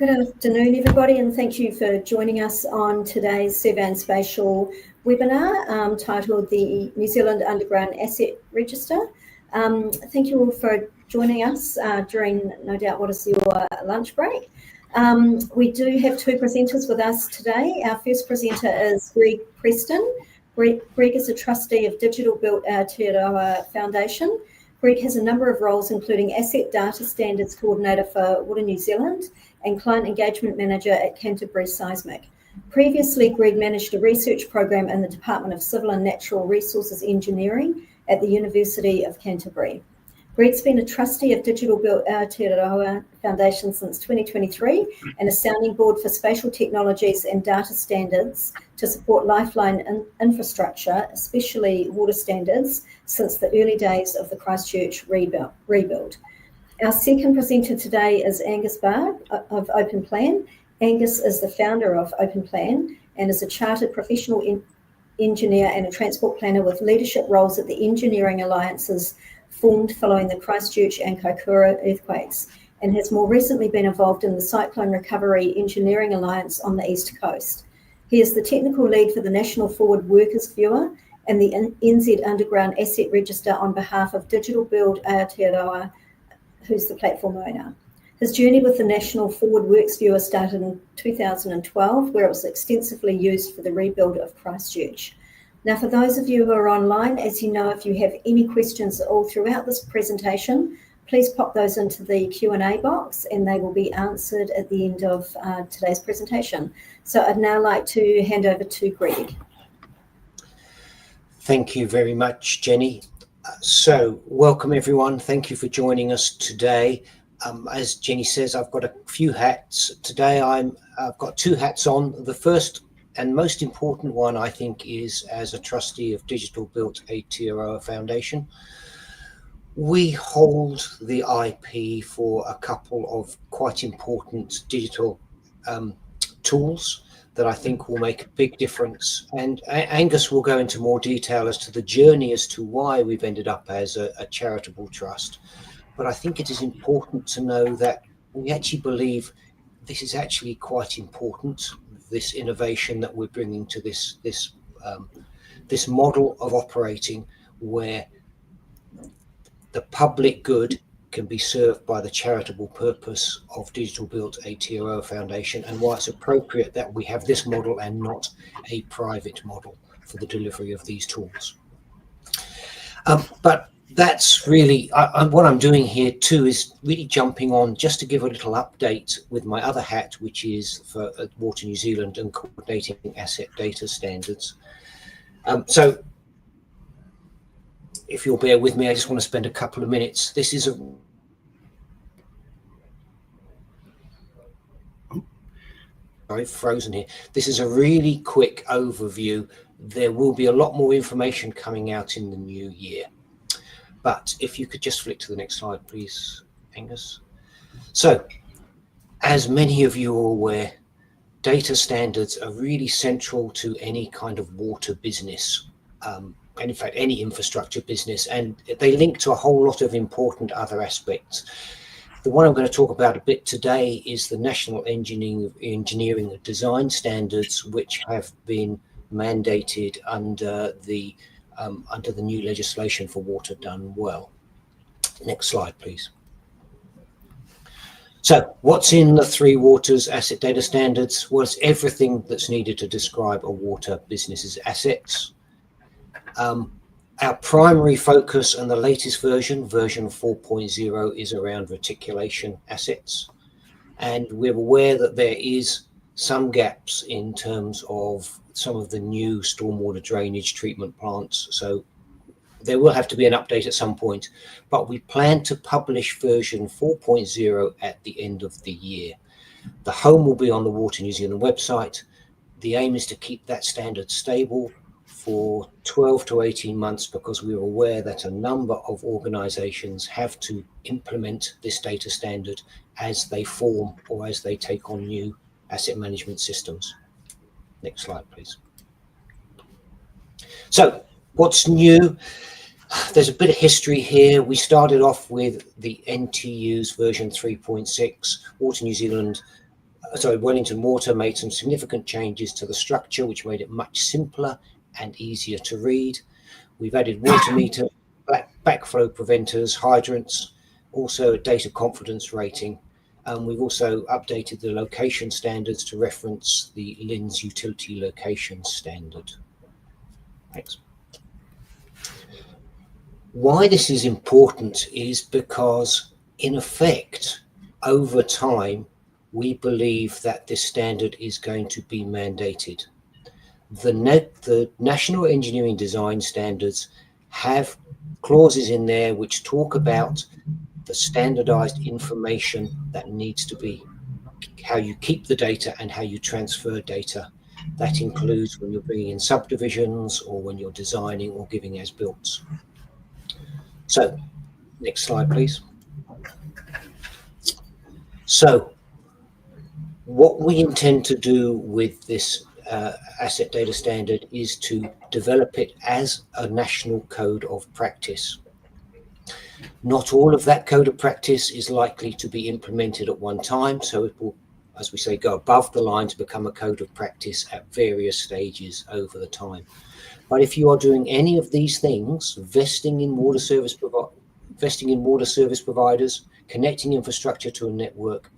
Good afternoon, everybody, and thank you for joining us on today's Survey and Spatial webinar titled the New Zealand Underground Asset Register. Thank you all for joining us during, no doubt, what is your lunch break. We do have two presenters with us today. Our first presenter is Greg Preston. Greg is a trustee of Digital Built Aotearoa Foundation. Greg has a number of roles, including Asset Data Standards Coordinator for Water New Zealand and Client Engagement Manager at Canterbury Seismic. Previously, Greg managed a research program in the Department of Civil and Natural Resources Engineering at the University of Canterbury. Greg's been a trustee of Digital Built Aotearoa Foundation since 2023 and a sounding board for spatial technologies and data standards to support lifeline infrastructure, especially water standards, since the early days of the Christchurch rebuild. Our second presenter today is Angus Barr of OpenPlan. Angus is the founder of OpenPlan and is a chartered professional engineer and a transport planner with leadership roles at the engineering alliances formed following the Christchurch and Kaikoura earthquakes, and has more recently been involved in the Cyclone Recovery Engineering Alliance on the East Coast. He is the technical lead for the National Forward Workers Viewer and the NZ Underground Asset Register on behalf of Digital Build Aotearoa, who's the platform owner. His journey with the National Forward Works Viewer started in 2012, where it was extensively used for the rebuild of Christchurch. Now, for those of you who are online, as you know, if you have any questions all throughout this presentation, please pop those into the Q&A box and they will be answered at the end of today's presentation. So I'd now like to hand over to Greg. Thank you very much, Jenny. So welcome everyone. Thank you for joining us today. As Jenny says, I've got a few hats. Today I've got two hats on. The first and most important one, I think, is as a trustee of Digital Built Aotearoa Foundation. We hold the IP for a couple of quite important digital tools that I think will make a big difference. And Angus will go into more detail as to the journey as to why we've ended up as a charitable trust. But I think it is important to know that we actually believe this is actually quite important, this innovation that we're bringing to this model of operating where the public good can be served by the charitable purpose of Digital Built Aotearoa Foundation, and why it's appropriate that we have this model and not a private model for the delivery of these tools. But that's really what I'm doing here too, is really jumping on just to give a little update with my other hat, which is for Water New Zealand and coordinating asset data standards. So if you'll bear with me, I just want to spend a couple of minutes. This is frozen here. This is a really quick overview. There will be a lot more information coming out in the new year. But if you could just flick to the next slide, please, Angus. So, as many of you are aware, data standards are really central to any kind of water business, and in fact, any infrastructure business, and they link to a whole lot of important other aspects. The one I'm going to talk about a bit today is the National Engineering Design Standards, which have been mandated under the new legislation for water done well. Next slide, please. So what's in the Three Waters Asset Data Standards? Well, it's everything that's needed to describe a water business's assets. Our primary focus and the latest version 4.0, is around reticulation assets. And we're aware that there is some gaps in terms of some of the new stormwater drainage treatment plants. So there will have to be an update at some point, but we plan to publish version 4.0 at the end of the year. The home will be on the Water New Zealand website. The aim is to keep that standard stable for 12 to 18 months because we're aware that a number of organisations have to implement this data standard as they form or as they take on new asset management systems. Next slide, please. So what's new? There's a bit of history here. We started off with the NTU's version 3.6. Water New Zealand Wellington Water made some significant changes to the structure, which made it much simpler and easier to read. We've added water meter, backflow preventers, hydrants, also a data confidence rating. And we've also updated the location standards to reference the LINS utility location standard. Thanks. Why this is important is because, in effect, over time, we believe that this standard is going to be mandated. The National Engineering Design Standards have clauses in there which talk about the standardized information that needs to be, how you keep the data and how you transfer data. That includes when you're bringing in subdivisions or when you're designing or giving as-builts. So, next slide, please. So, what we intend to do with this asset data standard is to develop it as a national code of practice. Not all of that code of practice is likely to be implemented at one time, so it will, as we say, go above the line to become a code of practice at various stages over the time. But if you are doing any of these things, investing in water service providers, connecting infrastructure to a network,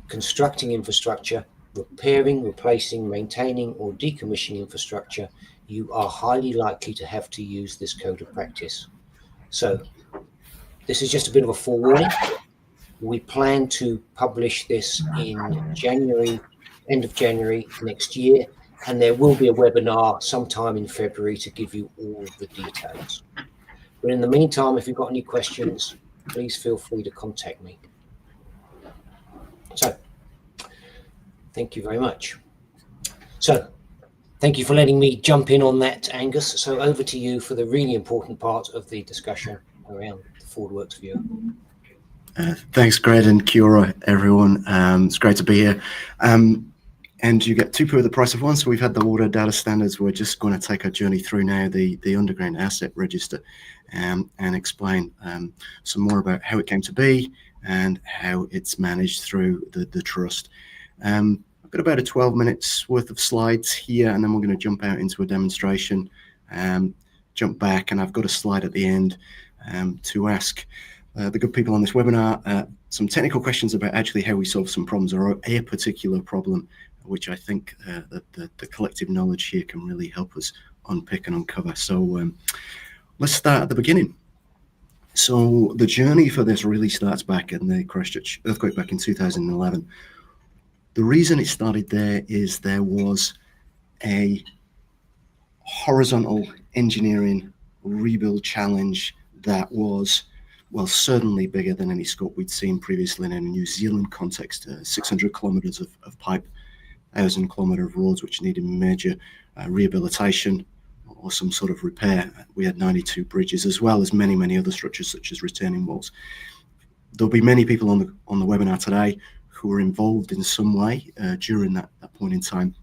constructing infrastructure, repairing, replacing, maintaining, or decommissioning infrastructure, you are highly likely to have to use this code of practice. So this is just a bit of a forewarning. We plan to publish this in January, end of January next year, and there will be a webinar sometime in February to give you all of the details. But in the meantime, if you've got any questions, please feel free to contact me. So, thank you very much. So, thank you for letting me jump in on that, Angus. So over to you for the really important part of the discussion around the ForwardWorks viewer. Thanks, Greg, and kia ora, everyone. It's great to be here. And you get two for the price of one. So we've had the water data standards. We're just going to take a journey through now the underground asset register and explain some more about how it came to be and how it's managed through the trust. I've got about a 12 minutes worth of slides here, and then we're going to jump out into a demonstration, jump back, and I've got a slide at the end to ask the good people on this webinar some technical questions about actually how we solve some problems or a particular problem, which I think that the collective knowledge here can really help us unpick and uncover. So let's start at the beginning. So the journey for this really starts back in the Christchurch earthquake back in 2011. The reason it started there is there was a horizontal engineering rebuild challenge that was, well, certainly bigger than any scope we'd seen previously in a New Zealand context. 600 kilometres of pipe, 1,000 kilometre of roads which needed major rehabilitation or some sort of repair. We had 92 bridges, as well as many, many other structures such as retaining walls. There'll be many people on the webinar today who were involved in some way during that point in time,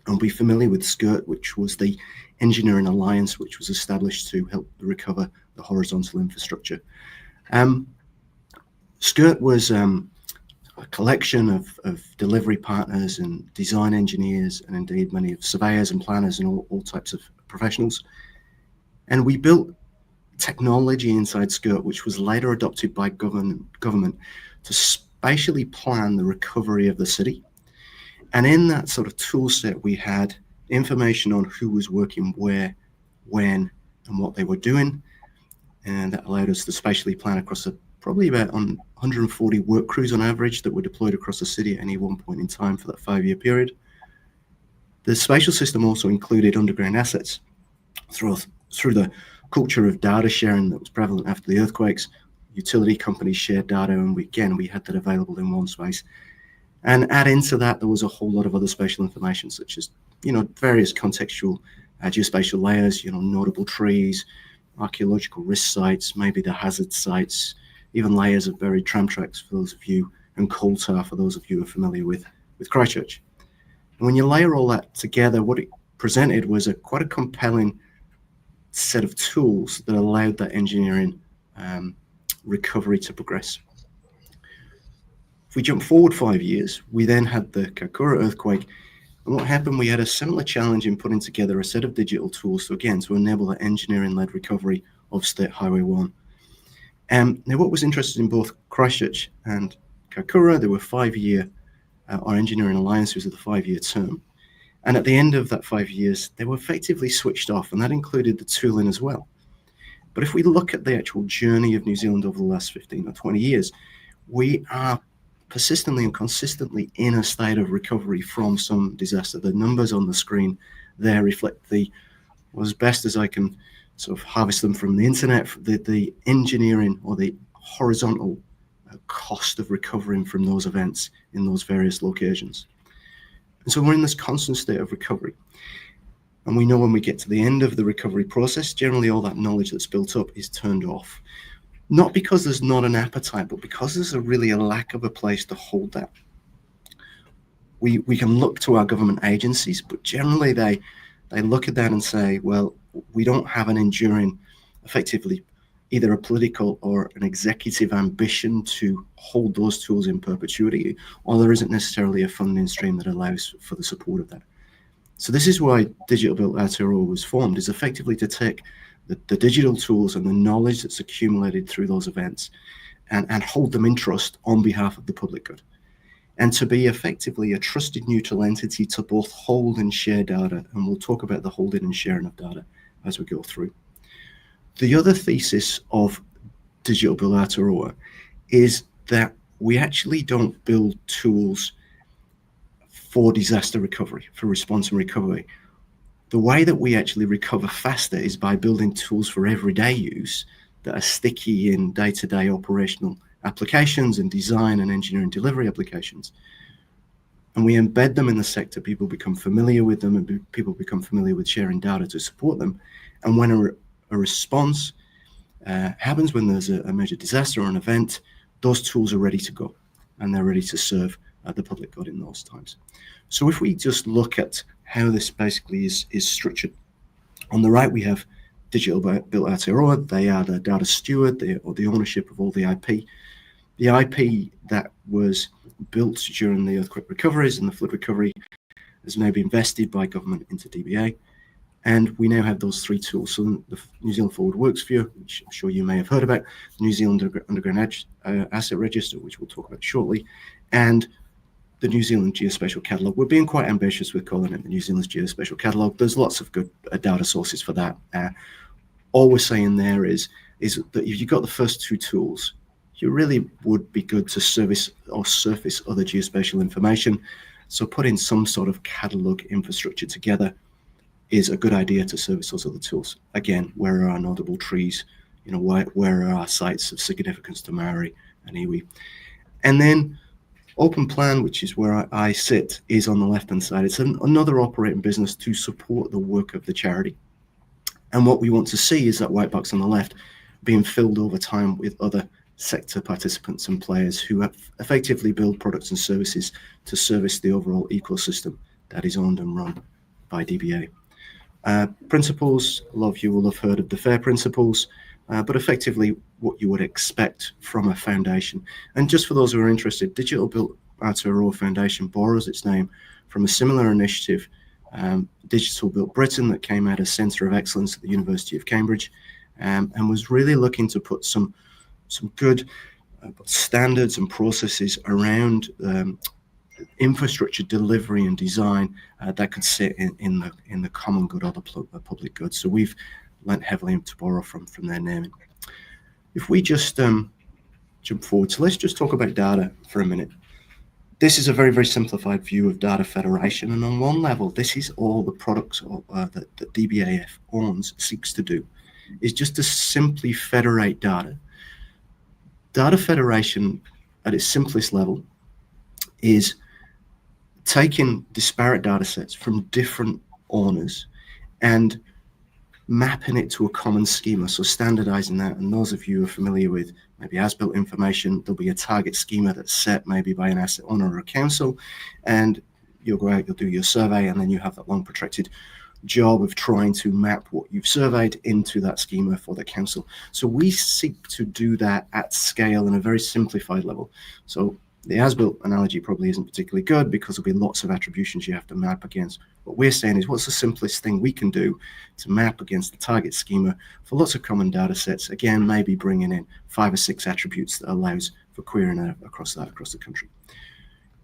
and will be familiar with SCIRT, which was the engineering alliance which was established to help recover the horizontal infrastructure. SCIRT was a collection of delivery partners and design engineers, and indeed many of surveyors and planners and all types of professionals. And we built technology inside SCIRT, which was later adopted by government to spatially plan the recovery of the city. And in that sort of tool set, we had information on who was working where, when, and what they were doing. And that allowed us to spatially plan across probably about 140 work crews on average that were deployed across the city at any one point in time for that 5-year period. The spatial system also included underground assets through the culture of data sharing that was prevalent after the earthquakes. Utility companies shared data, and we had that available in one space. And add into that, there was a whole lot of other spatial information, such as, various contextual geospatial layers, notable trees, archaeological risk sites, maybe the hazard sites, even layers of buried tram tracks for those of you, and coal tar for those of you who are familiar with Christchurch. And when you layer all that together, what it presented was quite a compelling set of tools that allowed that engineering recovery to progress. If we jump forward 5 years, we then had the Kaikoura earthquake. And what happened, we had a similar challenge in putting together a set of digital tools to enable the engineering-led recovery of State Highway 1. Now, what was interesting in both Christchurch and Kaikoura, there were 5-year, our engineering alliances of the 5-year term. And at the end of that 5 years, they were effectively switched off, and that included the tooling as well. But if we look at the actual journey of New Zealand over the last 15 or 20 years, we are persistently and consistently in a state of recovery from some disaster. The numbers on the screen there reflect as best as I can sort of harvest them from the internet, the engineering or the horizontal cost of recovering from those events in those various locations. And so we're in this constant state of recovery. And we know when we get to the end of the recovery process, generally all that knowledge that's built up is turned off. Not because there's not an appetite, but because there's really a lack of a place to hold that. We can look to our government agencies, but generally they look at that and say, well, we don't have an enduring, effectively, either a political or an executive ambition to hold those tools in perpetuity, or there isn't necessarily a funding stream that allows for the support of that. So this is why Digital Built Aotearoa was formed, is effectively to take the digital tools and the knowledge that's accumulated through those events and hold them in trust on behalf of the public good. And to be effectively a trusted neutral entity to both hold and share data. And we'll talk about the holding and sharing of data as we go through. The other thesis of Digital Built Aotearoa is that we actually don't build tools for disaster recovery, for response and recovery. The way that we actually recover faster is by building tools for everyday use that are sticky in day-to-day operational applications and design and engineering delivery applications. And we embed them in the sector. People become familiar with them, and people become familiar with sharing data to support them. And when a response happens, when there's a major disaster or an event, those tools are ready to go, and they're ready to serve the public good in those times. So if we just look at how this basically is structured, on the right we have Digital Built Aotearoa. They are the data steward, or the ownership of all the IP. The IP that was built during the earthquake recoveries and the flood recovery has now been invested by government into DBA. And we now have those 3 tools. So the New Zealand Forward Worksphere, which I'm sure you may have heard about, the New Zealand Underground Asset Register, which we'll talk about shortly, and the New Zealand Geospatial Catalogue. We're being quite ambitious with calling it the New Zealand's Geospatial Catalogue. There's lots of good data sources for that. All we're saying there is that if you've got the first 2 tools, you really would be good to service or surface other geospatial information. So putting some sort of catalogue infrastructure together is a good idea to service those other tools. Again, where are our notable trees? Where are our sites of significance to Maori and iwi? And then Open Plan, which is where I sit, is on the left-hand side. It's another operating business to support the work of the charity. And what we want to see is that white box on the left being filled over time with other sector participants and players who effectively build products and services to service the overall ecosystem that is owned and run by DBA. Principles, a lot of you will have heard of the FAIR principles, but effectively what you would expect from a foundation. And just for those who are interested, Digital Built Aotearoa Foundation borrows its name from a similar initiative, Digital Built Britain, that came out of Centre of Excellence at the University of Cambridge, and was really looking to put some good standards and processes around infrastructure delivery and design that could sit in the common good or the public good. So we've lent heavily to borrow from their naming. If we just jump forward, so let's just talk about data for a minute. This is a very, very simplified view of data federation, and on one level, this is all the products that DBAF owns, seeks to do, is just to simply federate data. Data federation at its simplest level is taking disparate data sets from different owners and mapping it to a common schema, so standardizing that. And those of you who are familiar with maybe as-built information, there'll be a target schema that's set maybe by an asset owner or a council, and you'll go out, you'll do your survey, and then you have that long protracted job of trying to map what you've surveyed into that schema for the council. So we seek to do that at scale in a very simplified level. So The as-built analogy probably isn't particularly good because there'll be lots of attributions you have to map against. What we're saying is, what's the simplest thing we can do to map against the target schema for lots of common data sets? Again, maybe bringing in 5 or 6 attributes that allows for querying across the country.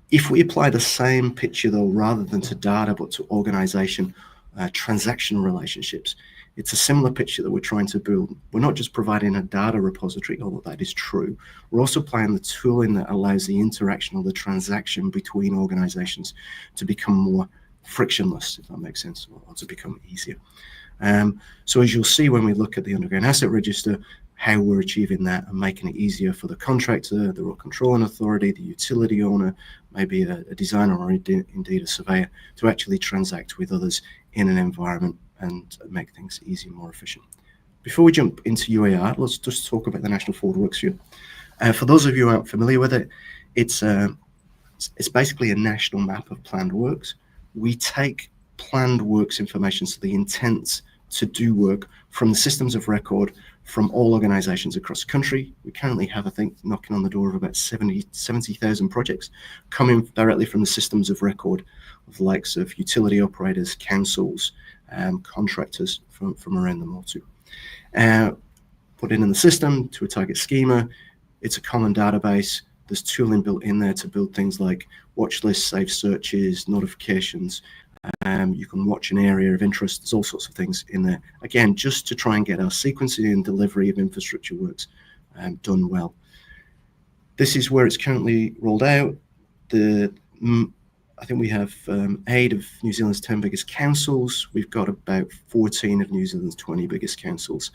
If we apply the same picture, though, rather than to data, but to organization, transactional relationships, it's a similar picture that we're trying to build. We're not just providing a data repository, although that is true. We're also applying the tooling that allows the interaction or the transaction between organizations to become more frictionless, if that makes sense, or to become easier. So as you'll see when we look at the Underground Asset Register, how we're achieving that and making it easier for the contractor, the road controlling authority, the utility owner, maybe a designer or indeed a surveyor, to actually transact with others in an environment and make things easier and more efficient. Before we jump into UAR, let's just talk about the National Forward Works View. For those of you who aren't familiar with it, it's basically a national map of planned works. We take planned works information, so the intents to do work, from the systems of record from all organizations across the country. We currently have, I think, knocking on the door of about 70,000 projects coming directly from the systems of record of the likes of utility operators, councils, contractors from around them all too. Put it in the system to a target schema. It's a common database. There's tooling built in there to build things like watch lists, save searches, notifications. You can watch an area of interest. There's all sorts of things in there. Again, just to try and get our sequencing and delivery of infrastructure works done well. This is where it's currently rolled out. I think we have 8 of New Zealand's 10 biggest councils. We've got about 14 of New Zealand's 20 biggest councils.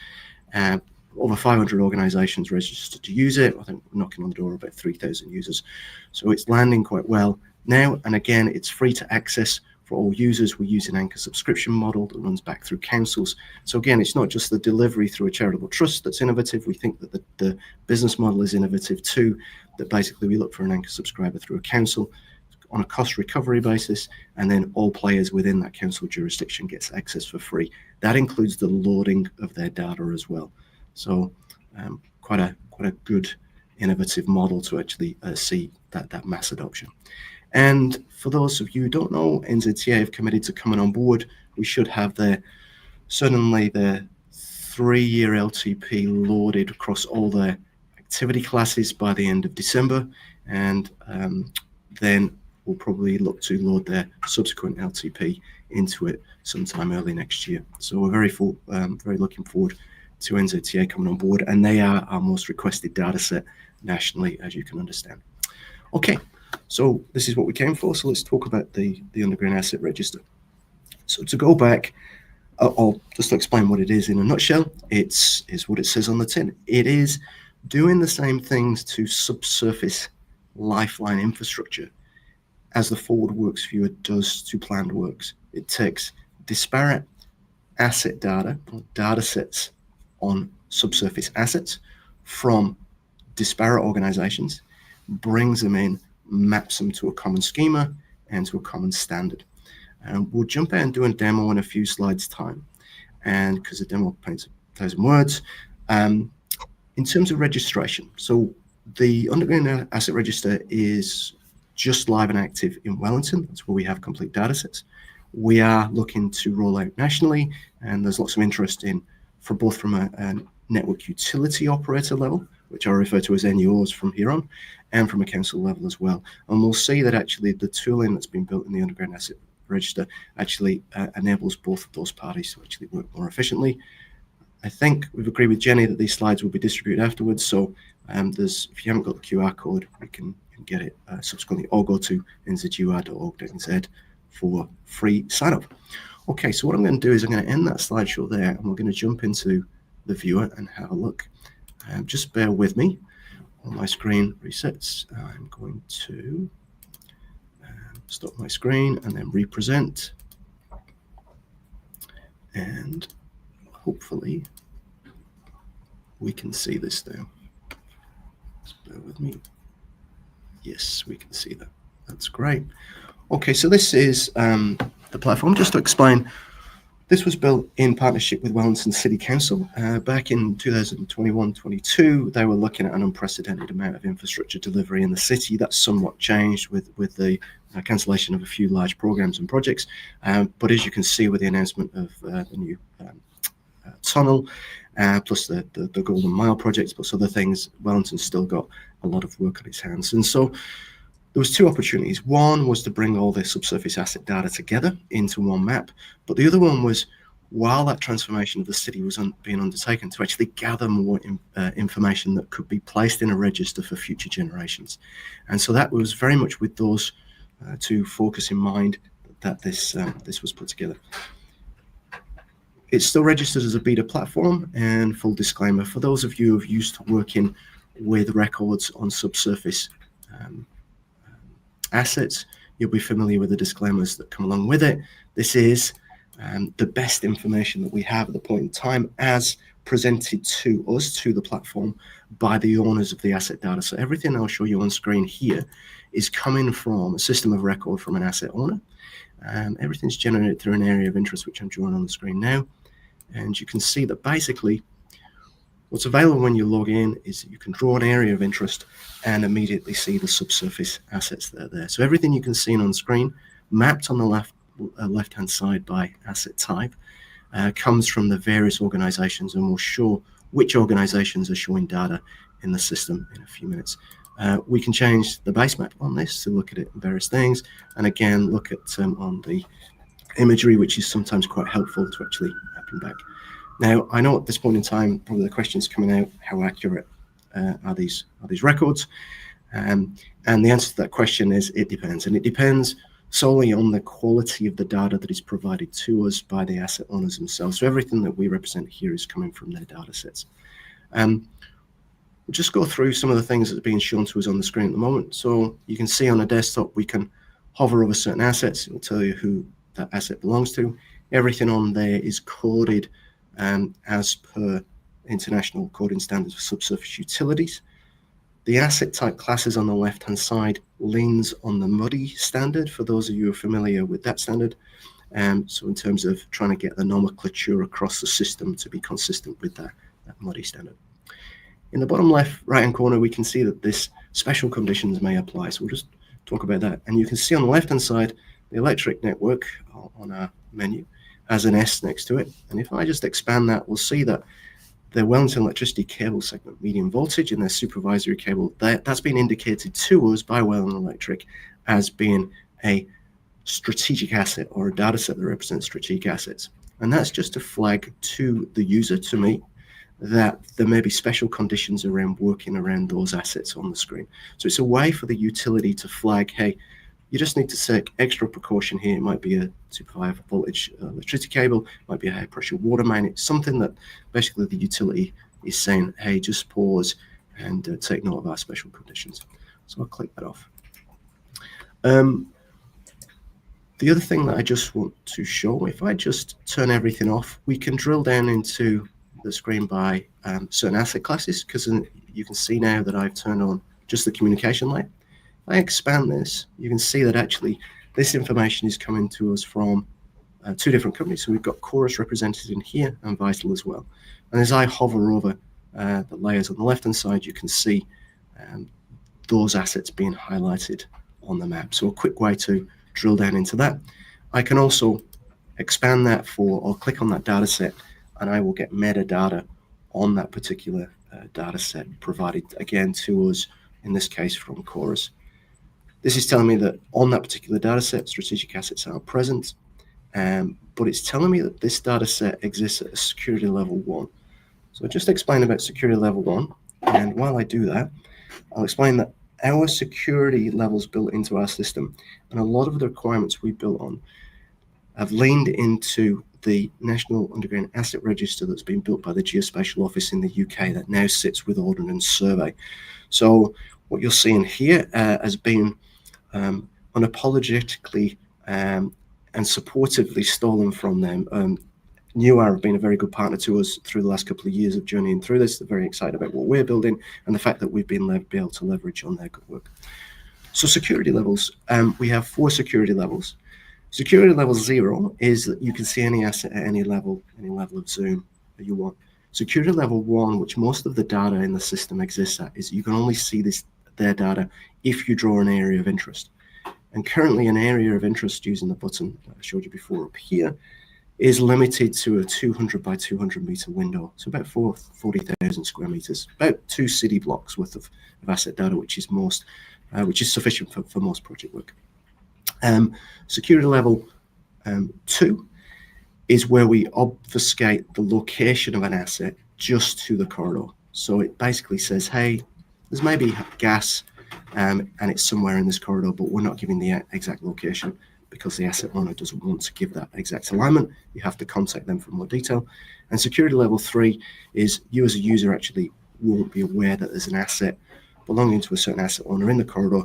Over 500 organizations registered to use it. I think we're knocking on the door of about 3,000 users. So it's landing quite well now. And again, it's free to access for all users. We use an anchor subscription model that runs back through councils. So again, it's not just the delivery through a charitable trust that's innovative. We think that the business model is innovative too, that basically we look for an anchor subscriber through a council on a cost recovery basis, and then all players within that council jurisdiction gets access for free. That includes the loading of their data as well. So quite a good innovative model to actually see that mass adoption. And for those of you who don't know, NZTA have committed to coming on board. We should have certainly their 3-year LTP loaded across all their activity classes by the end of December, and then we'll probably look to load their subsequent LTP into it sometime early next year. So we're very looking forward to NZTA coming on board, and they are our most requested data set nationally, as you can understand. Okay, so this is what we came for. So let's talk about the Underground Asset Register. So to go back, I'll just explain what it is in a nutshell. It's what it says on the tin. It is doing the same things to subsurface lifeline infrastructure as the Forward Works Viewer does to planned works. It takes disparate asset data, or data sets on subsurface assets from disparate organizations, brings them in, maps them to a common schema and to a common standard. And we'll jump out and do a demo in a few slides time, and because the demo paints 1,000 words. In terms of registration, so the Underground Asset Register is just live and active in Wellington. That's where we have complete data sets. We are looking to roll out nationally, and there's lots of interest from a network utility operator level, which I refer to as NUOs from here on, and from a council level as well. And we'll see that actually the tooling that's been built in the Underground Asset Register actually enables both of those parties to actually work more efficiently. I think we've agreed with Jenny that these slides will be distributed afterwards. So if you haven't got the QR code, we can get it subsequently, or go to nzur.org.nz for free sign up. Okay, so what I'm going to do is I'm going to end that slideshow there, and we're going to jump into the viewer and have a look. Just bear with me while my screen resets. I'm going to stop my screen and then represent, and hopefully we can see this now. Just bear with me. Yes, we can see that. That's great. Okay, so this is the platform. Just to explain, This was built in partnership with Wellington City Council. Back in 2021-22, they were looking at an unprecedented amount of infrastructure delivery in the city. That's somewhat changed with the cancellation of a few large programs and projects. But as you can see with the announcement of the new tunnel, plus the Golden Mile project, plus other things, Wellington's still got a lot of work on its hands. And so there was two opportunities. One was to bring all the subsurface asset data together into one map, but the other one was, while that transformation of the city was being undertaken, to actually gather more information that could be placed in a register for future generations. And so that was very much with those two focus in mind that this was put together. It's still registered as a beta platform, and full disclaimer, for those of you who are used to working with records on subsurface assets, you'll be familiar with the disclaimers that come along with it. This is the best information that we have at the point in time as presented to us, to the platform, by the owners of the asset data. So everything I'll show you on screen here is coming from a system of record from an asset owner. Everything's generated through an area of interest, which I'm drawing on the screen now. And you can see that basically what's available when you log in is that you can draw an area of interest and immediately see the subsurface assets that are there. So everything you can see on screen, mapped on the left-hand side by asset type, comes from the various organizations, and we'll show which organizations are showing data in the system in a few minutes. We can change the base map on this to look at it in various things, and again look at on the imagery, which is sometimes quite helpful to actually mapping back. Now, I know at this point in time, probably the question's coming out: how accurate are these records? And the answer to that question is it depends, and it depends solely on the quality of the data that is provided to us by the asset owners themselves. So everything that we represent here is coming from their data sets. We'll just go through some of the things that are being shown to us on the screen at the moment. So you can see on a desktop, we can hover over certain assets. It will tell you who that asset belongs to. Everything on there is coded as per international coding standards for subsurface utilities. The asset type classes on the left-hand side leans on the MUDI standard, for those of you who are familiar with that standard. So in terms of trying to get the nomenclature across the system to be consistent with that MUDI standard. In the bottom left right-hand corner, we can see that this special conditions may apply. So we'll just talk about that. And you can see on the left-hand side, the electric network on our menu has an S next to it. And if I just expand that, we'll see that the Wellington electricity cable segment, medium voltage, and their supervisory cable, that's been indicated to us by Wellington Electric as being a strategic asset, or a data set that represents strategic assets. And that's just a flag to the user, to me, that there may be special conditions around working around those assets on the screen. So it's a way for the utility to flag, hey, you just need to take extra precaution here. It might be a super high voltage electricity cable, might be a high pressure water main. It's something that basically the utility is saying, hey, just pause and take note of our special conditions. So I'll click that off. The other thing that I just want to show, if I just turn everything off, we can drill down into the screen by certain asset classes, because you can see now that I've turned on just the communication layer. If I expand this, you can see that actually this information is coming to us from two different companies. So we've got Chorus represented in here, and Vital as well. And as I hover over the layers on the left-hand side, you can see those assets being highlighted on the map. So a quick way to drill down into that. I can also expand that or click on that data set, and I will get metadata on that particular data set provided again to us, in this case from Chorus. This is telling me that on that particular data set, strategic assets are present, but it's telling me that this data set exists at a security level 1. So I'll just explain about security level 1, and while I do that, I'll explain that our security levels built into our system, and a lot of the requirements we built on, have leaned into the National Underground Asset Register that's been built by the Geospatial Office in the UK that now sits with Ordnance Survey. So what you're seeing here has been unapologetically and supportively stolen from them. Newark have been a very good partner to us through the last couple of years of journeying through this. They're very excited about what we're building and the fact that we've been able to leverage on their good work. So security levels, we have 4 security levels. Security level 0 is that you can see any asset at any level of zoom that you want. Security level 1, which most of the data in the system exists at, is you can only see their data if you draw an area of interest. And currently an area of interest using the button that I showed you before up here is limited to a 200 by 200 meter window. So about 40,000 square meters, about 2 city blocks worth of asset data, which is sufficient for most project work. Security level 2 is where we obfuscate the location of an asset just to the corridor. So it basically says, hey, there's maybe gas and it's somewhere in this corridor, but we're not giving the exact location because the asset owner doesn't want to give that exact alignment. You have to contact them for more detail. And security level 3 is you as a user actually won't be aware that there's an asset belonging to a certain asset owner in the corridor,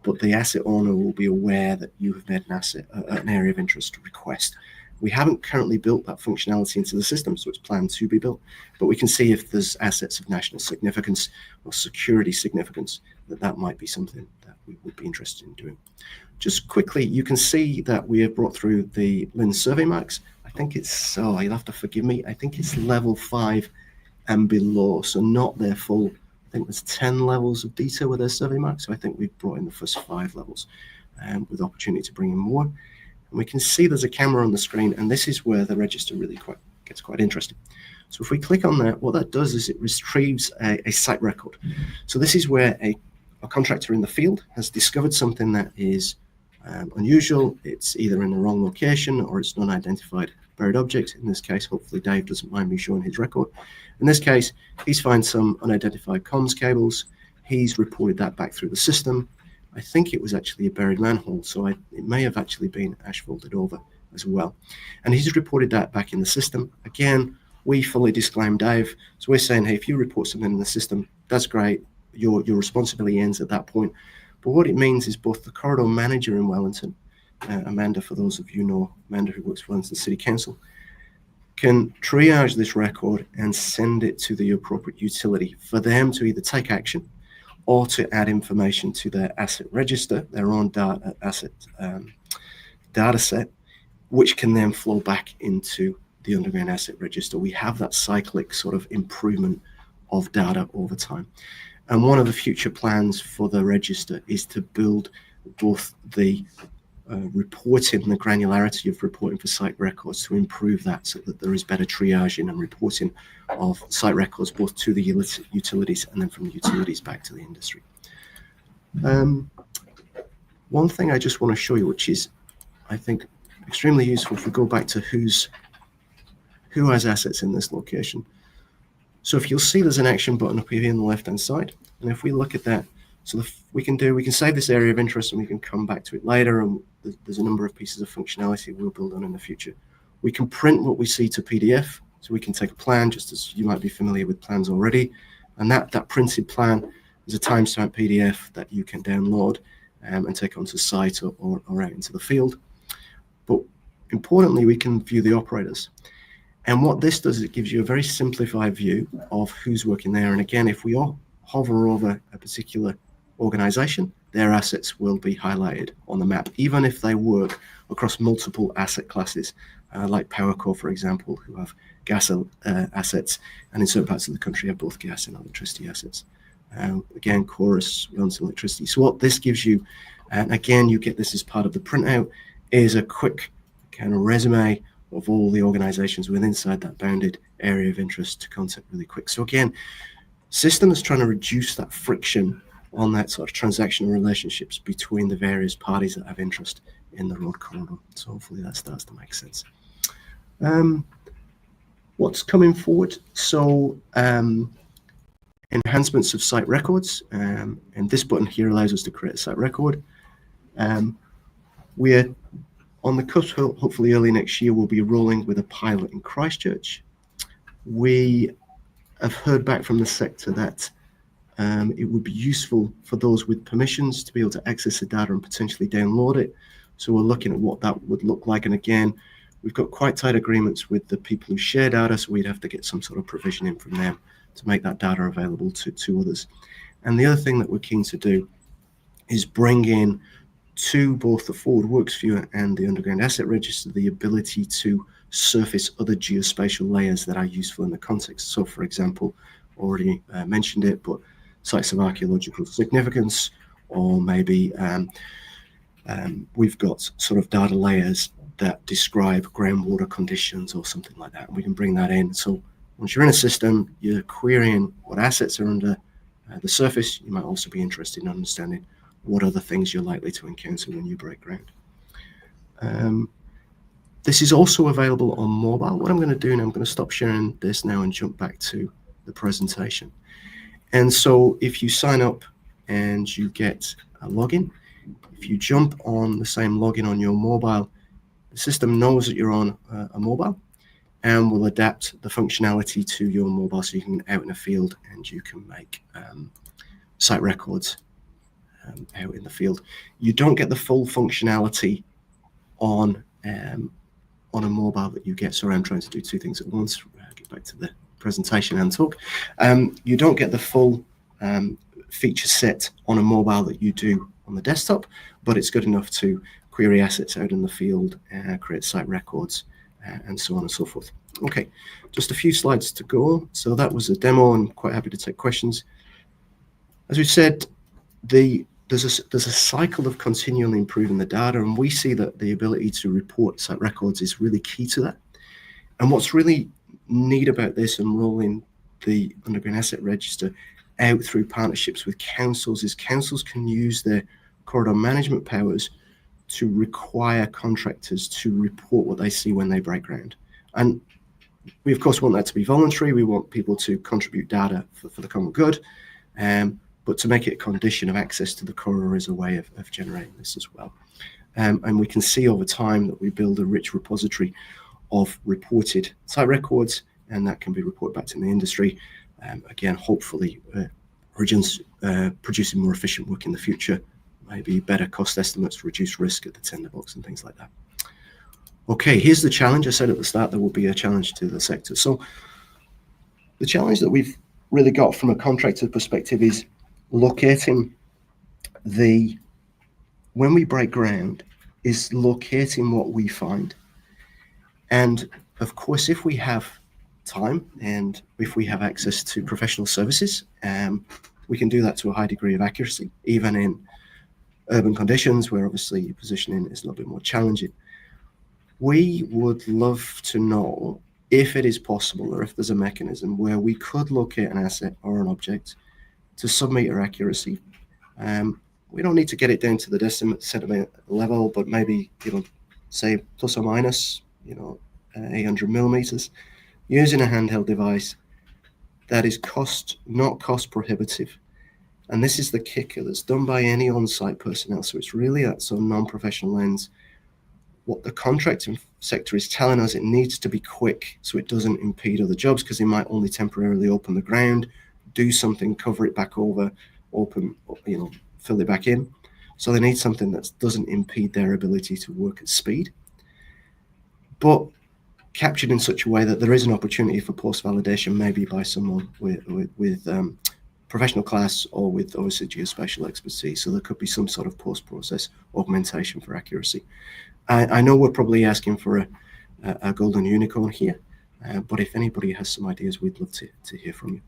but the asset owner will be aware that you have made an area of interest request. We haven't currently built that functionality into the system, so it's planned to be built, but we can see if there's assets of national significance or security significance, that might be something that we would be interested in doing. Just quickly, you can see that we have brought through the LIN survey marks. I think it's, you'll have to forgive me, I think it's level 5 and below, so not their full, I think there's 10 levels of detail with their survey marks, so I think we've brought in the first 5 levels with opportunity to bring in more. And we can see there's a camera on the screen, and this is where the register really gets quite interesting. So if we click on that, what that does is it retrieves a site record. So this is where a contractor in the field has discovered something that is unusual. It's either in the wrong location or it's an unidentified buried object. In this case, hopefully Dave doesn't mind me showing his record. In this case, he's found some unidentified comms cables. He's reported that back through the system. I think it was actually a buried manhole, so it may have actually been asphalted over as well. And he's reported that back in the system. Again, we fully disclaim Dave. So we're saying, hey, if you report something in the system, that's great. Your responsibility ends at that point. But what it means is both the corridor manager in Wellington, Amanda, for those of you know, Amanda who works for Wellington City Council, can triage this record and send it to the appropriate utility for them to either take action or to add information to their asset register, their own asset data set, which can then flow back into the underground asset register. We have that cyclic sort of improvement of data over time. And one of the future plans for the register is to build both the reporting, the granularity of reporting for site records to improve that so that there is better triaging and reporting of site records both to the utilities and then from the utilities back to the industry. One thing I just want to show you, which is, I think, extremely useful if we go back to who has assets in this location. So if you'll see there's an action button up here on the left-hand side, and if we look at that, so we can save this area of interest and we can come back to it later, and there's a number of pieces of functionality we'll build on in the future. We can print what we see to PDF, so we can take a plan, just as you might be familiar with plans already, and that printed plan is a timestamp PDF that you can download and take onto site or out into the field. But importantly, we can view the operators. And what this does is it gives you a very simplified view of who's working there. And again, if we all hover over a particular organization, their assets will be highlighted on the map, even if they work across multiple asset classes, like PowerCo, for example, who have gas assets, and in certain parts of the country have both gas and electricity assets. Again, Chorus runs electricity. So what this gives you, and again, you get this as part of the printout, is a quick kind of resume of all the organizations within inside that bounded area of interest to contact really quick. So again, system is trying to reduce that friction on that sort of transactional relationships between the various parties that have interest in the road corridor. So hopefully that starts to make sense. What's coming forward? So enhancements of site records, and this button here allows us to create a site record. We're on the cusp, hopefully early next year, we'll be rolling with a pilot in Christchurch. We have heard back from the sector that it would be useful for those with permissions to be able to access the data and potentially download it. So we're looking at what that would look like. And again, we've got quite tight agreements with the people who share data, so we'd have to get some sort of provisioning from them to make that data available to others. And the other thing that we're keen to do is bring in to both the Forward Works Viewer and the Underground Asset Register the ability to surface other geospatial layers that are useful in the context. So, for example, already mentioned it, but sites of archaeological significance, or maybe we've got sort of data layers that describe groundwater conditions or something like that, and we can bring that in. So once you're in a system, you're querying what assets are under the surface. You might also be interested in understanding what other things you're likely to encounter when you break ground. This is also available on mobile. What I'm going to do now, I'm going to stop sharing this now and jump back to the presentation. And so if you sign up and you get a login, if you jump on the same login on your mobile, the system knows that you're on a mobile and will adapt the functionality to your mobile, so you can get out in the field and you can make site records out in the field. You don't get the full functionality on a mobile that you get. Sorry, I'm trying to do two things at once. Get back to the presentation and talk. You don't get the full feature set on a mobile that you do on the desktop, but it's good enough to query assets out in the field, create site records, and so on and so forth. Okay, just a few slides to go. So that was a demo. I'm quite happy to take questions. As we said, there's a cycle of continually improving the data, and we see that the ability to report site records is really key to that. And what's really neat about this and rolling the Underground Asset Register out through partnerships with councils is councils can use their corridor management powers to require contractors to report what they see when they break ground. And we, of course, want that to be voluntary. We want people to contribute data for the common good. But to make it a condition of access to the corridor is a way of generating this as well. And we can see over time that we build a rich repository of reported site records, and that can be reported back to the industry. Again, hopefully producing more efficient work in the future, maybe better cost estimates, reduce risk at the tender box and things like that. Okay, here's the challenge. I said at the start there will be a challenge to the sector. So the challenge that we've really got from a contractor perspective is locating when we break ground, is locating what we find. And of course, if we have time and if we have access to professional services, we can do that to a high degree of accuracy, even in urban conditions where obviously positioning is a little bit more challenging. We would love to know if it is possible, or if there's a mechanism where we could locate an asset or an object to sub-meter accuracy. We don't need to get it down to the decimal centimeter level, but maybe, say plus or minus, 800 millimeters, using a handheld device that is not cost prohibitive. And this is the kicker, that's done by any on-site personnel. So it's really that sort of non-professional lens. What the contracting sector is telling us, it needs to be quick so it doesn't impede other jobs, because they might only temporarily open the ground, do something, cover it back over, open, fill it back in. So they need something that doesn't impede their ability to work at speed, but captured in such a way that there is an opportunity for post-validation, maybe by someone with professional class or with obviously geospatial expertise. So there could be some sort of post-process augmentation for accuracy. I know we're probably asking for a golden unicorn here, but if anybody has some ideas, we'd love to hear from you.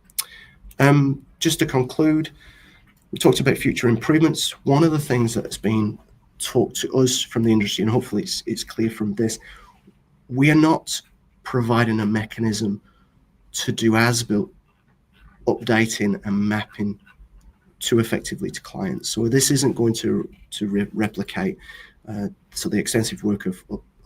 Just to conclude, we talked about future improvements. One of the things that's been talked to us from the industry, and hopefully it's clear from this, we are not providing a mechanism to do as-built updating and mapping too effectively to clients. So this isn't going to replicate the extensive work of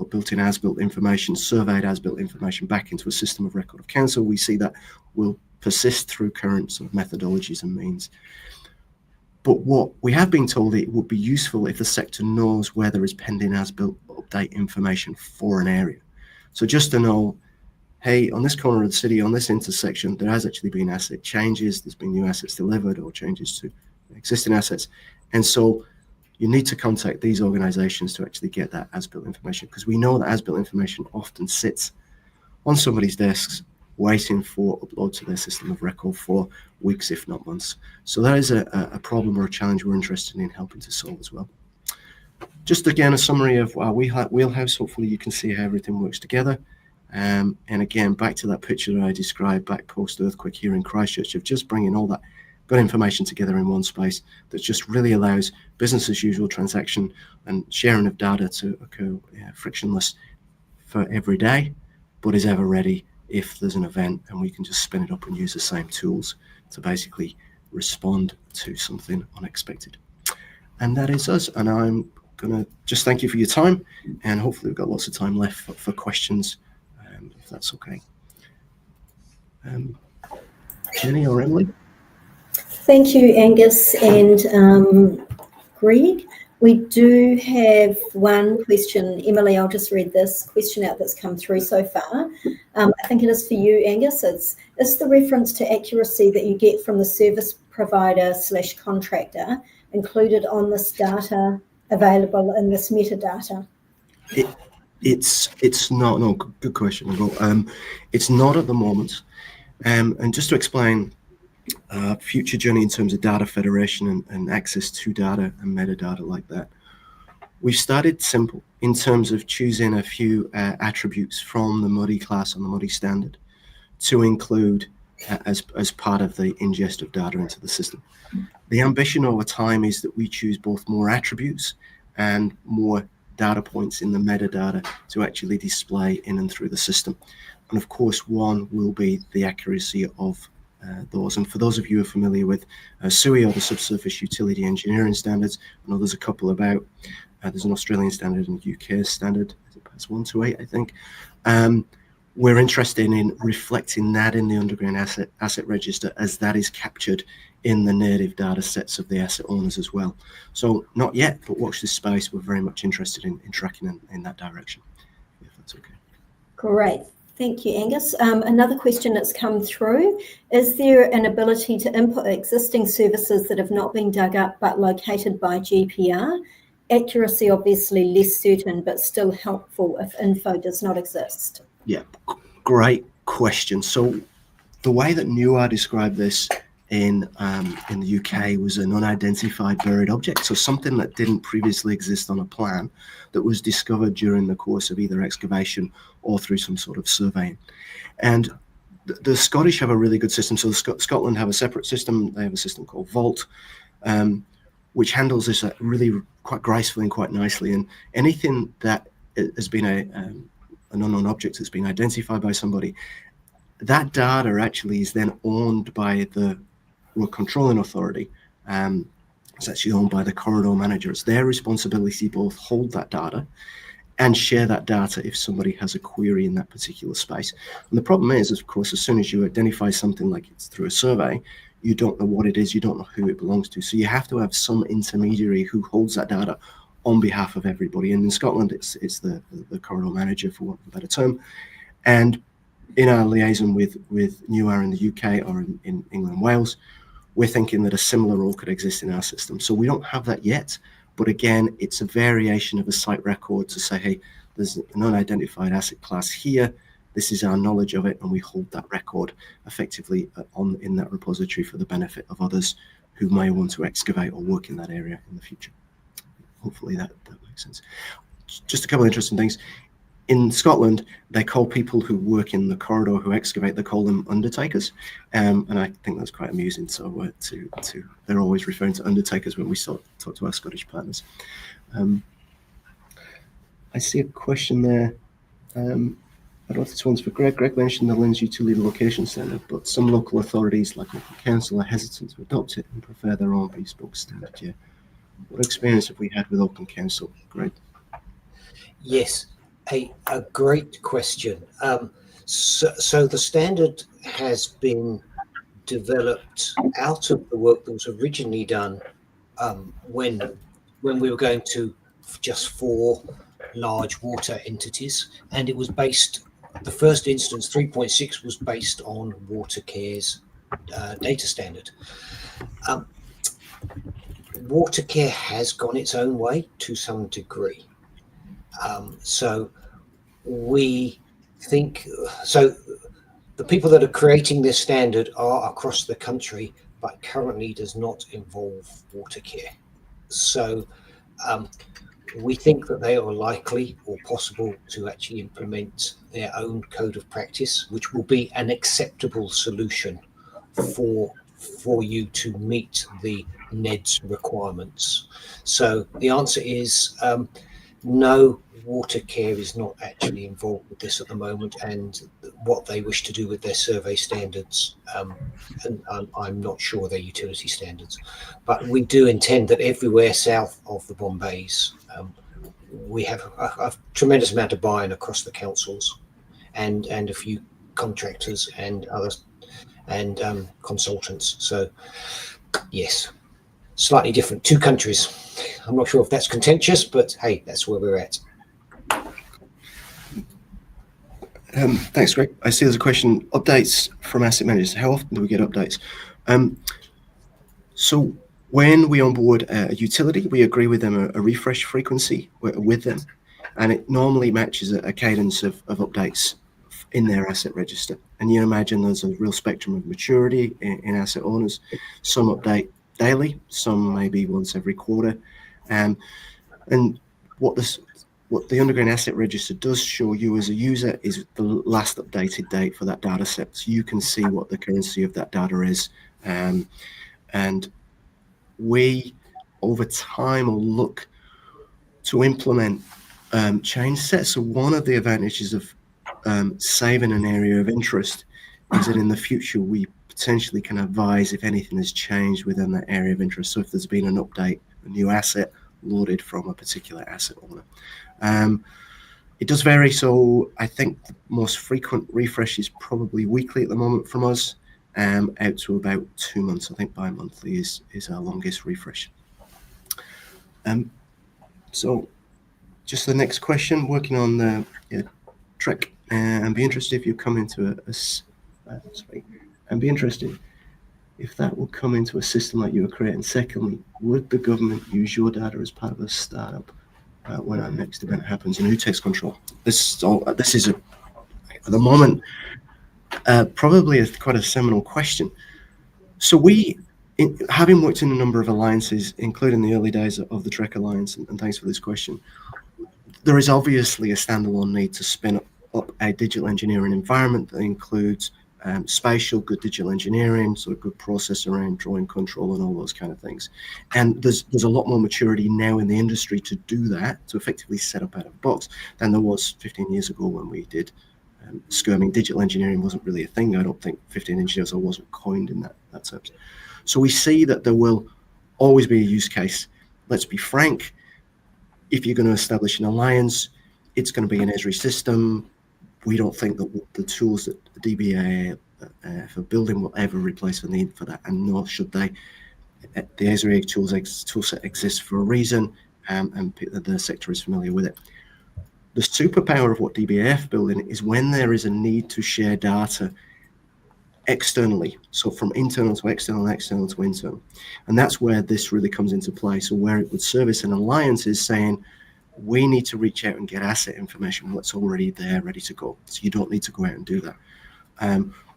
built-in as-built information, surveyed as-built information back into a system of record of council. We see that will persist through current sort of methodologies and means. But what we have been told, it would be useful if the sector knows where there is pending as-built update information for an area. So just to know, hey, on this corner of the city, on this intersection, there has actually been asset changes, there's been new assets delivered or changes to existing assets. And so you need to contact these organizations to actually get that as-built information, because we know that as-built information often sits on somebody's desks waiting for upload to their system of record for weeks, if not months. So that is a problem or a challenge we're interested in helping to solve as well. just again, a summary of our wheelhouse. Hopefully you can see how everything works together. And again, back to that picture that I described back post-earthquake here in Christchurch, of just bringing all that good information together in one space that just really allows business as usual transaction and sharing of data to occur frictionless for every day, but is ever ready if there's an event, and we can just spin it up and use the same tools to basically respond to something unexpected. And that is us. And I'm going to just thank you for your time, and hopefully we've got lots of time left for questions, if that's okay. Jenny or Emily? Thank you, Angus and Greg. We do have one question. Emily, I'll just read this question out that's come through so far. I think it is for you, Angus. Is the reference to accuracy that you get from the service provider / contractor included on this data available in this metadata? It's not. No, good question. It's not at the moment. And just to explain, future journey in terms of data federation and access to data and metadata like that. We've started simple in terms of choosing a few attributes from the Muddy class and the Muddy standard to include as part of the ingest of data into the system. The ambition over time is that we choose both more attributes and more data points in the metadata to actually display in and through the system. And of course, one will be the accuracy of those. And for those of you who are familiar with SUI, or the Subsurface Utility Engineering Standards, I know there's a couple about. There's an Australian standard and a UK standard, PAS 1 to 8, I think. We're interested in reflecting that in the underground asset register, as that is captured in the native data sets of the asset owners as well. So not yet, but watch this space. We're very much interested in tracking in that direction, if that's okay. Great. Thank you, Angus. Another question that's come through: is there an ability to input existing services that have not been dug up but located by GPR? Accuracy obviously less certain, but still helpful if info does not exist. Yeah, great question. So the way that NUAR described this in the UK was an unidentified buried object, so something that didn't previously exist on a plan that was discovered during the course of either excavation or through some sort of surveying. And the Scottish have a really good system. So Scotland have a separate system. They have a system called Vault, which handles this really quite gracefully and quite nicely. And anything that has been an unknown object that's been identified by somebody, that data actually is then owned by the road controlling authority. It's actually owned by the corridor manager. It's their responsibility to both hold that data and share that data if somebody has a query in that particular space. And the problem is, of course, as soon as you identify something like it's through a survey, you don't know what it is, you don't know who it belongs to. So you have to have some intermediary who holds that data on behalf of everybody. And in Scotland, it's the corridor manager, for want of a better term. And in our liaison with NUAR in the UK or in England and Wales, we're thinking that a similar role could exist in our system. So we don't have that yet, but again, it's a variation of a site record to say, hey, there's an unidentified asset class here, this is our knowledge of it, and we hold that record effectively in that repository for the benefit of others who may want to excavate or work in that area in the future. Hopefully that makes sense. Just a couple of interesting things. In Scotland, they call people who work in the corridor, who excavate, they call them undertakers, and I think that's quite amusing. So they're always referring to undertakers when we talk to our Scottish partners. I see a question there. I don't know if this one's for Greg. Greg mentioned the Linz Utility Location Standard, but some local authorities, like Open Council, are hesitant to adopt it and prefer their own bespoke standard. Yeah. What experience have we had with Open Council, Greg? Yes. A great question. So the standard has been developed out of the work that was originally done when we were going to just 4 large water entities, and it was based, the first instance 3.6 was based on Watercare's data standard. Watercare has gone its own way to some degree. So we think, so the people that are creating this standard are across the country, but currently does not involve Watercare. So We think that they are likely or possible to actually implement their own code of practice, which will be an acceptable solution for you to meet the NED's requirements. So the answer is no, Watercare is not actually involved with this at the moment, and what they wish to do with their survey standards, and I'm not sure their utility standards, but we do intend that everywhere south of the Bombays, we have a tremendous amount of buy-in across the councils and a few contractors and others and consultants. So yes, slightly different, two countries. I'm not sure if that's contentious, but hey, that's where we're at. Thanks, Greg. I see there's a question. Updates from asset managers. How often do we get updates? So when we onboard a utility, we agree with them a refresh frequency with them, and it normally matches a cadence of updates in their asset register. And you imagine there's a real spectrum of maturity in asset owners. Some update daily, some maybe once every quarter. And what the Underground Asset Register does show you as a user is the last updated date for that data set. So you can see what the currency of that data is. And we, over time, will look to implement change sets. So one of the advantages of saving an area of interest is that in the future, we potentially can advise if anything has changed within that area of interest. So if there's been an update, a new asset loaded from a particular asset owner. It does vary, so I think the most frequent refresh is probably weekly at the moment from us, out to about 2 months. I think bi-monthly is our longest refresh. So just the next question, working on the TREC, and be interested if you come into and be interested if that will come into a system like you were creating. Secondly, would the government use your data as part of a startup when our next event happens, and who takes control? This is at the moment probably quite a seminal question. So having worked in a number of alliances, including the early days of the TREC Alliance, and thanks for this question, there is obviously a standalone need to spin up a digital engineering environment that includes spatial, good digital engineering, sort of good process around drawing control and all those kind of things. And there's a lot more maturity now in the industry to do that, to effectively set up out of the box, than there was 15 years ago when we did skirming. Digital engineering wasn't really a thing. I don't think 15 engineers or wasn't coined in that terms. So we see that there will always be a use case. Let's be frank, if you're going to establish an alliance, it's going to be an Esri system. We don't think that the tools that the DBA for building will ever replace the need for that, and nor should they. The Esri toolset exists for a reason, and the sector is familiar with it. The superpower of what DBAF building is when there is a need to share data externally, so from internal to external, external to internal, and that's where this really comes into play. So where it would service an alliance is saying, we need to reach out and get asset information that's already there, ready to go. So you don't need to go out and do that.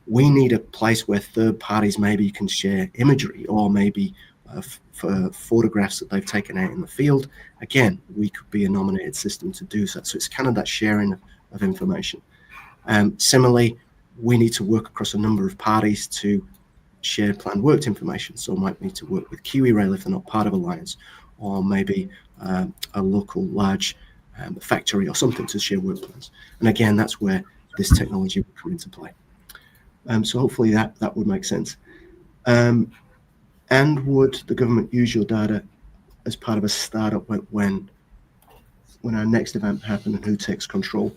We need a place where third parties maybe can share imagery, or maybe for photographs that they've taken out in the field. Again, we could be a nominated system to do that. So it's kind of that sharing of information. Similarly, we need to work across a number of parties to share planned worked information. So might need to work with KiwiRail if they're not part of Alliance, or maybe a local large factory or something to share work plans. And again, that's where this technology will come into play. So hopefully that would make sense. And would the government use your data as part of a startup when our next event happens, and who takes control?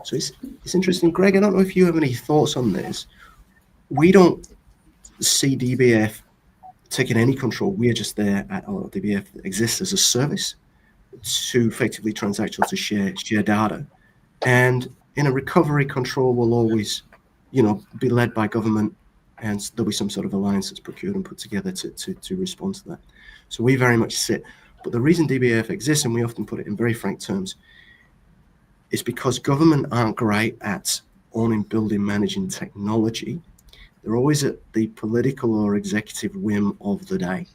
So it's interesting. Greg, I don't know if you have any thoughts on this. We don't see DBF taking any control. We are just there at DBF exists as a service to effectively transactional to share data. And in a recovery, control will always, be led by government, and there'll be some sort of alliance that's procured and put together to respond to that. So we very much sit. But the reason DBF exists, and we often put it in very frank terms, is because government aren't great at owning, building, managing technology. They're always at the political or executive whim of the day.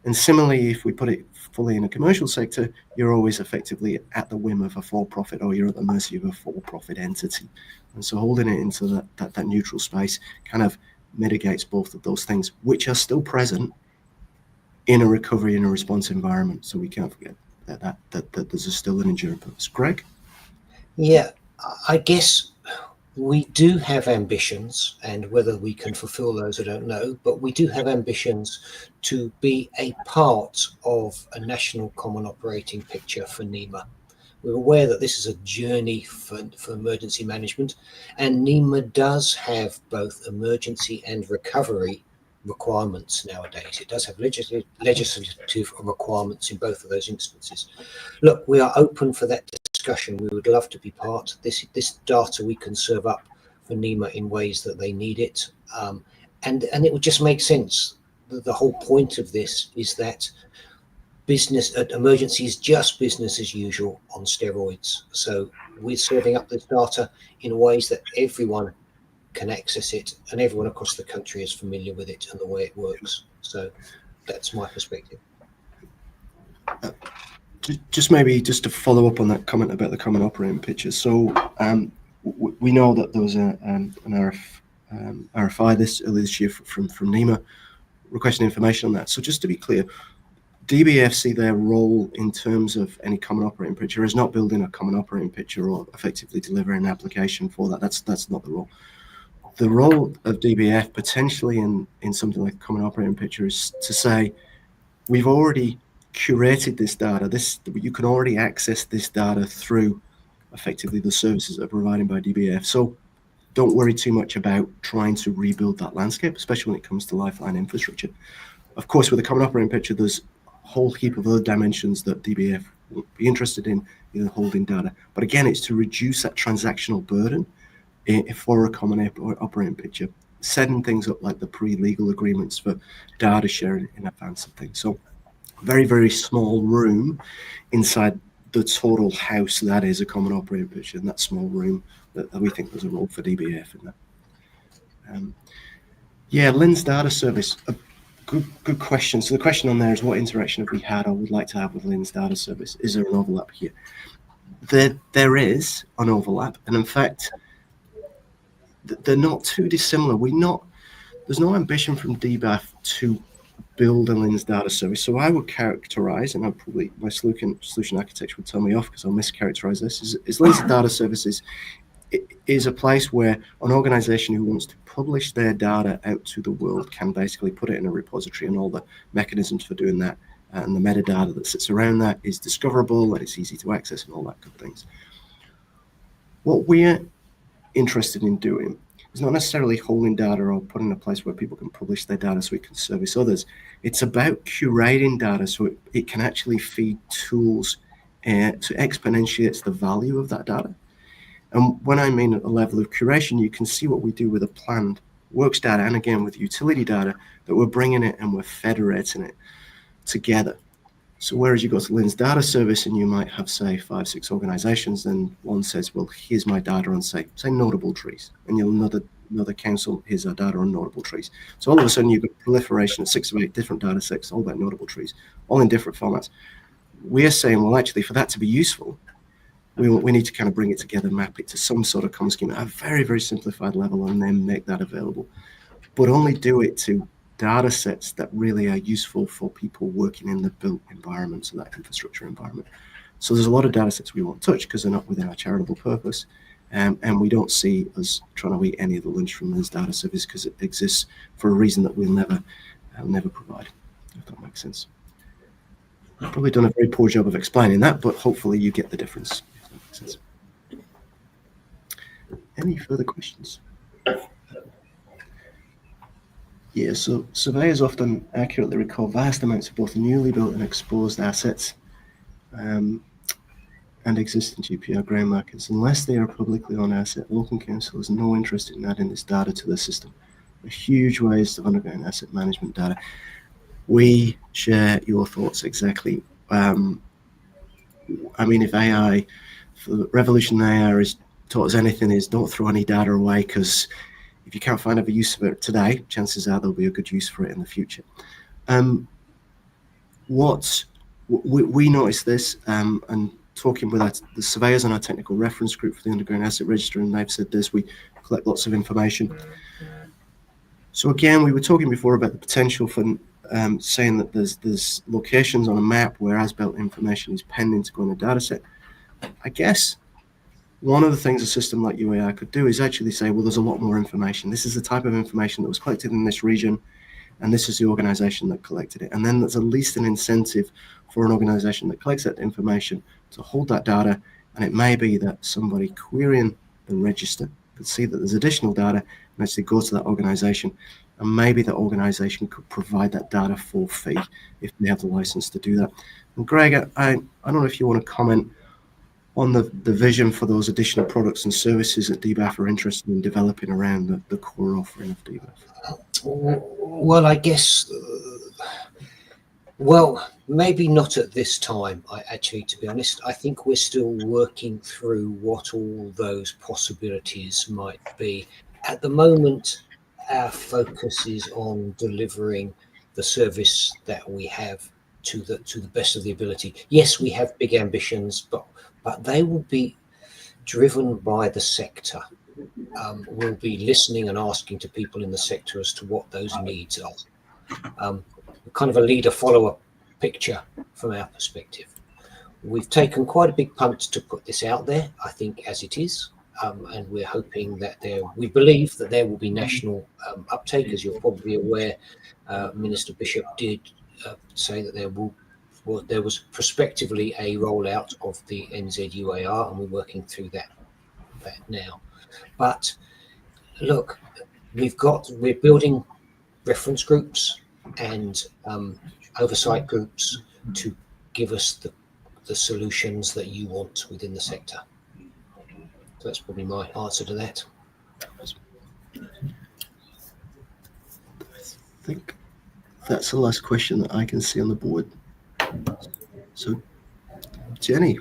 And similarly, if we put it fully in a commercial sector, you're always effectively at the whim of a for-profit, or you're at the mercy of a for-profit entity. And so holding it into that neutral space kind of mitigates both of those things, which are still present in a recovery and a response environment. So we can't forget that there's still an enduring purpose. Greg? Yeah, I guess we do have ambitions, and whether we can fulfill those, I don't know, but we do have ambitions to be a part of a national common operating picture for NEMA. We're aware that this is a journey for emergency management, and NEMA does have both emergency and recovery requirements nowadays. It does have legislative requirements in both of those instances. Look, we are open for that discussion. We would love to be part. This data we can serve up for NEMA in ways that they need it, and it would just make sense. The whole point of this is that business emergency is just business as usual on steroids. So we're serving up this data in ways that everyone can access it, and everyone across the country is familiar with it and the way it works. So that's my perspective. Just to follow up on that comment about the common operating picture. So we know that there was an RFI earlier this year from NEMA requesting information on that. So just to be clear, DBF see their role in terms of any common operating picture as not building a common operating picture or effectively delivering an application for that. That's not the role. The role of DBF potentially in something like a common operating picture is to say, we've already curated this data. You can already access this data through effectively the services that are provided by DBF. So don't worry too much about trying to rebuild that landscape, especially when it comes to lifeline infrastructure. Of course, with a common operating picture, there's a whole heap of other dimensions that DBF will be interested in holding data. But again, it's to reduce that transactional burden for a common operating picture, setting things up like the pre-legal agreements for data sharing in advance of things. So very, very small room inside the total house that is a common operating picture, and that small room that we think there's a role for DBF in that. LINS data service, a good question. So the question on there is, what interaction have we had or would like to have with LINS data service? Is there an overlap here? There is an overlap, and in fact, they're not too dissimilar. There's no ambition from DBF to build a LINS data service. So I would characterize, and my solution architect would tell me off because I'll mischaracterize this, is LINS data services is a place where an organization who wants to publish their data out to the world can basically put it in a repository, and all the mechanisms for doing that and the metadata that sits around that is discoverable and it's easy to access and all that good things. What we're interested in doing is not necessarily holding data or putting in a place where people can publish their data so it can service others. It's about curating data so it can actually feed tools to exponentiate the value of that data. And when I mean at the level of curation, you can see what we do with a planned works data, and again with utility data, that we're bringing it and we're federating it together. So whereas you go to LINS data service and you might have, say, 5-6 organizations, then one says, well, here's my data on, say notable trees, and you'll another council, here's our data on notable trees. So all of a sudden you've got proliferation of 6 or 8 different data sets, all about notable trees, all in different formats. We're saying, well, actually, for that to be useful, we need to kind of bring it together, map it to some sort of common schema at a very, very simplified level, and then make that available. But only do it to data sets that really are useful for people working in the built environment, so that infrastructure environment. So there's a lot of data sets we won't touch because they're not within our charitable purpose, and we don't see us trying to eat any of the lunch from this data service because it exists for a reason that we'll never provide, if that makes sense. I've probably done a very poor job of explaining that, but hopefully you get the difference, if that makes sense. Any further questions? Yeah, so surveyors often accurately recall vast amounts of both newly built and exposed assets and existing GPR ground markers. Unless they are publicly owned asset, local council has no interest in adding this data to the system. A huge waste of underground asset management data. We share your thoughts exactly. I mean, if AI, for the revolution AI has taught us anything, is don't throw any data away, because if you can't find a use for it today, chances are there'll be a good use for it in the future. what we noticed this, and talking with the surveyors on our technical reference group for the Underground Asset Register, and they've said this, we collect lots of information. So again, we were talking before about the potential for saying that there's locations on a map where as-built information is pending to go in a data set. I guess one of the things a system like UAR could do is actually say, well, there's a lot more information. This is the type of information that was collected in this region, and this is the organization that collected it. And then there's at least an incentive for an organization that collects that information to hold that data. And it may be that somebody querying the register could see that there's additional data and actually go to that organization. And maybe that organization could provide that data for fee if they have the license to do that. And Greg, I don't know if you want to comment on the vision for those additional products and services that DBAF are interested in developing around the core offering of DBAF. Well, I guess, well, maybe not at this time. Actually, to be honest, I think we're still working through what all those possibilities might be. At the moment, our focus is on delivering the service that we have to the best of the ability. Yes, we have big ambitions, but they will be driven by the sector. We'll be listening and asking to people in the sector as to what those needs are. Kind of a leader-follower picture from our perspective. We've taken quite a big punt to put this out there, I think, as it is, and we're hoping that we believe that there will be national uptake. As you're probably aware, Minister Bishop did say that there was prospectively a rollout of the NZ-UAR, and we're working through that now. But look, we're building reference groups and oversight groups to give us the solutions that you want within the sector. So that's probably my answer to that. I think that's the last question that I can see on the board. So, Jenny.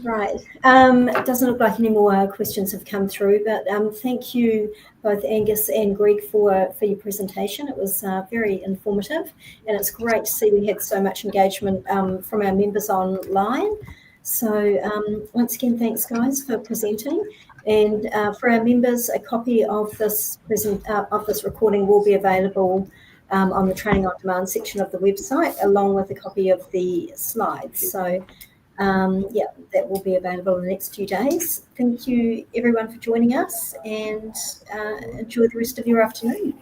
Right. It doesn't look like any more questions have come through, but thank you both Angus and Greg for your presentation. It was very informative, and it's great to see we had so much engagement from our members online. So once again, thanks guys for presenting. And for our members, a copy of this recording will be available on the Training on Demand section of the website, along with a copy of the slides. So yeah, that will be available in the next few days. Thank you everyone for joining us, and enjoy the rest of your afternoon.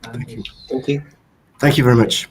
Thank you. Thank you. Thank you very much.